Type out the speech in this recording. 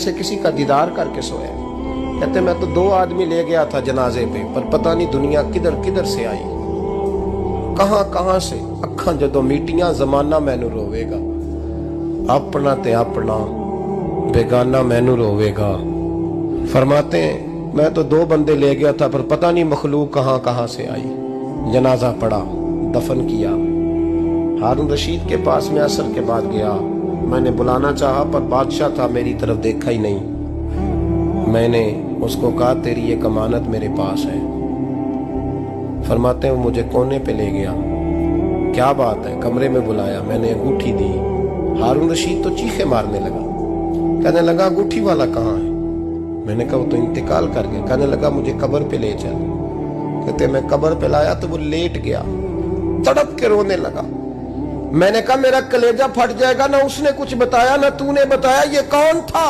जैसे किसी का दीदार करके सोया। कहते मैं तो 2 आदमी ले गया था जनाजे पे, पर पता नहीं दुनिया किधर किधर से आई, कहां कहां से। अखा जदों मीटियां जमाना मैनू रोवेगा, अपना ते अपना बेगाना मैनू रोवेगा। फरमाते हैं मैं तो 2 बंदे ले गया था, पर पता नहीं मखलूक कहां कहां से आई। जनाजा पड़ा, दफन किया। हारून रशीद के पास में असर के बाद गया। मैंने बुलाना चाहा पर बादशाह था, मेरी तरफ देखा ही नहीं। मैंने उसको कहा तेरी ये कमानत मेरे पास है। फरमाते हैं वो मुझे कोने पे ले गया। क्या बात है? कमरे में बुलाया, मैंने अंगूठी दी। हारून रशीद तो चीखे मारने लगा, कहने लगा अंगूठी वाला कहाँ है? मैंने कहा वो तो इंतकाल कर गया। कहने लगा मुझे कब्र पे ले चल। कहते मैं कब्र पे लाया तो वो लेट गया, तड़प के रोने लगा। मैंने कहा मेरा कलेजा फट जाएगा, ना उसने कुछ बताया ना तूने बताया, ये कौन था?